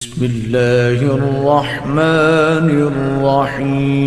بسم اللہ الرحمن الرحیم۔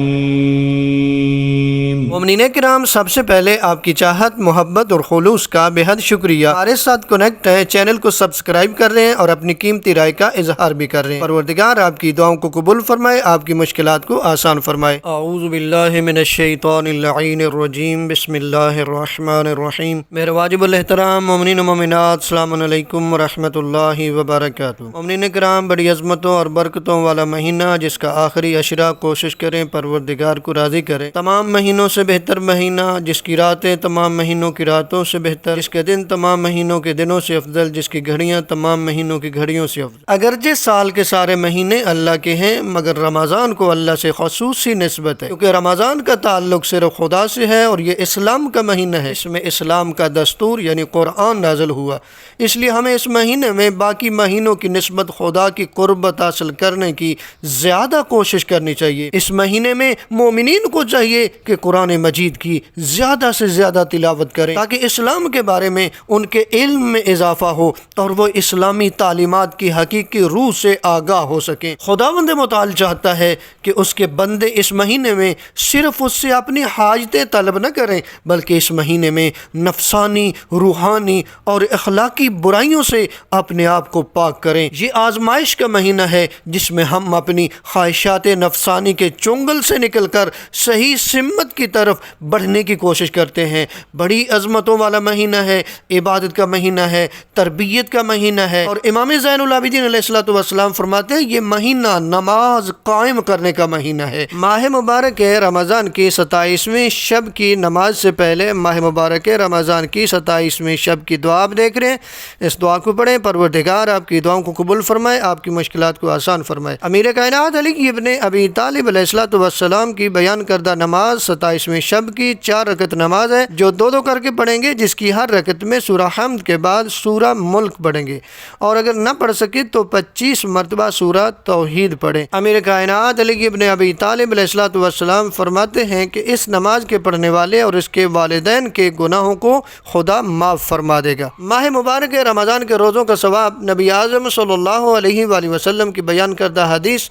مومنین کرام، سب سے پہلے آپ کی چاہت، محبت اور خلوص کا بے حد شکریہ۔ ہمارے ساتھ کنیکٹ ہیں، چینل کو سبسکرائب کر رہے ہیں اور اپنی قیمتی رائے کا اظہار بھی کر رہے ہیں۔ پروردگار آپ کی دعاؤں کو قبول فرمائے، آپ کی مشکلات کو آسان فرمائے۔ اعوذ باللہ من الشیطان اللعین الرجیم، بسم اللہ الرحمن الرحیم۔ میرے واجب الاحترام مومنین و مومنات، السلام علیکم ورحمۃ اللہ وبرکاتہ۔ مومنین کرام، بڑی عظمتوں اور برکتوں والا مہینہ جس کا آخری عشرہ کوشش کریں پروردگار کو راضی کریں۔ تمام مہینوں سے بہتر مہینہ، جس کی راتیں تمام مہینوں کی راتوں سے بہتر، جس کے دن تمام مہینوں کے دنوں سے افضل، جس کی گھڑیاں تمام مہینوں کی گھڑیوں سے افضل۔ اگرچہ سال کے سارے مہینے اللہ کے ہیں، مگر رمضان کو اللہ سے خصوصی نسبت ہے، کیونکہ رمضان کا تعلق صرف خدا سے ہے اور یہ اسلام کا مہینہ ہے۔ اس میں اسلام کا دستور یعنی قرآن نازل ہوا، اس لیے ہمیں اس مہینے میں باقی مہینوں کی نسبت خدا کی قربت حاصل کرنے کی زیادہ کوشش کرنی چاہیے۔ اس مہینے میں مومنین کو چاہیے کہ قرآن مجید کی زیادہ سے زیادہ تلاوت کریں تاکہ اسلام کے بارے میں ان کے علم میں اضافہ ہو اور وہ اسلامی تعلیمات کی حقیقی روح سے آگاہ ہو سکیں۔ خداوند متعال چاہتا ہے کہ اس کے بندے اس مہینے میں صرف اس سے اپنی حاجتیں طلب نہ کریں، بلکہ اس مہینے میں نفسانی، روحانی اور اخلاقی برائیوں سے اپنے آپ کو پاک کریں۔ یہ آزمائش کا مہینہ ہے جس میں ہم اپنی خواہشات نفسانی کے چنگل سے نکل کر صحیح سمت کی طرف بڑھنے کی کوشش کرتے ہیں۔ بڑی عظمتوں والا مہینہ ہے، عبادت کا مہینہ ہے، تربیت کا مہینہ ہے، اور امام زین العابدین علیہ السلام فرماتے ہیں یہ مہینہ نماز قائم کرنے کا مہینہ ہے۔ ماہ مبارک رمضان کی 27ویں شب کی نماز سے پہلے ماہ مبارک رمضان کی 27ویں شب کی دعا آپ دیکھ رہے ہیں، اس دعا کو پڑھیں۔ پروردگار آپ کی دعاؤں کو قبول فرمائے، آپ کی مشکلات کو آسان فرمائے۔ امیر کائنات علی ابن ابی طالب علیہ السلام کی بیان کردہ نماز 27ویں شب کی 4 رکعت نماز ہے، جو دو کر کے پڑھیں گے، جس کی ہر رکعت میں سورہ حمد کے بعد سورہ ملک پڑھیں گے، اور اگر نہ پڑھ سکے تو 25 مرتبہ سورہ توحید پڑھیں۔ امیر کائنات علی ابن ابی طالب علیہ السلام فرماتے ہیں کہ اس نماز کے پڑھنے والے اور اس کے والدین کے گناہوں کو خدا معاف فرما دے گا۔ ماہ مبارک رمضان کے روزوں کا ثواب، نبی اعظم صلی اللہ علیہ وآلہ وسلم کی بیان کردہ حدیث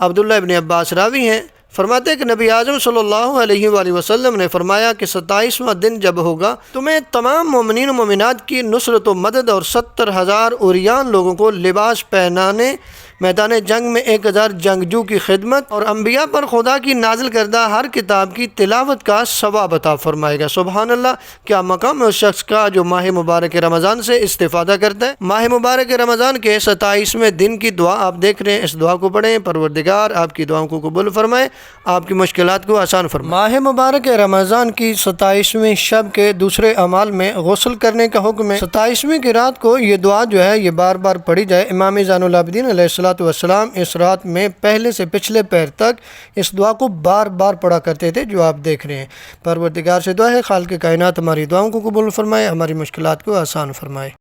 عبداللہ ابن عباس راوی ہیں، فرماتے ہیں کہ نبی اعظم صلی اللہ علیہ وآلہ وسلم نے فرمایا کہ 27واں دن جب ہوگا تمہیں تمام مومنین و مومنات کی نصرت و مدد اور 70,000 عریان لوگوں کو لباس پہنانے، میدان جنگ میں 1,000 جنگجو کی خدمت اور انبیاء پر خدا کی نازل کردہ ہر کتاب کی تلاوت کا ثواب عطا فرمائے گا۔ سبحان اللہ! کیا مقام ہے اس شخص کا جو ماہ مبارک رمضان سے استفادہ کرتا ہے۔ ماہ مبارک رمضان کے 27ویں دن کی دعا آپ دیکھ رہے ہیں، اس دعا کو پڑھیں۔ پروردگار آپ کی دعاؤں کو قبول فرمائے، آپ کی مشکلات کو آسان فرمائے۔ ماہ مبارک رمضان کی 27ویں شب کے دوسرے اعمال میں غسل کرنے کا حکم ہے۔ 27ویں کی رات کو یہ دعا جو ہے یہ بار بار پڑھی جائے۔ امام زین العابدین علیہ السلام اس رات میں پہلے سے پچھلے پیر تک اس دعا کو بار بار پڑھا کرتے تھے جو آپ دیکھ رہے ہیں۔ پروردگار سے دعا ہے خالق کائنات ہماری دعاؤں کو قبول فرمائے، ہماری مشکلات کو آسان فرمائے۔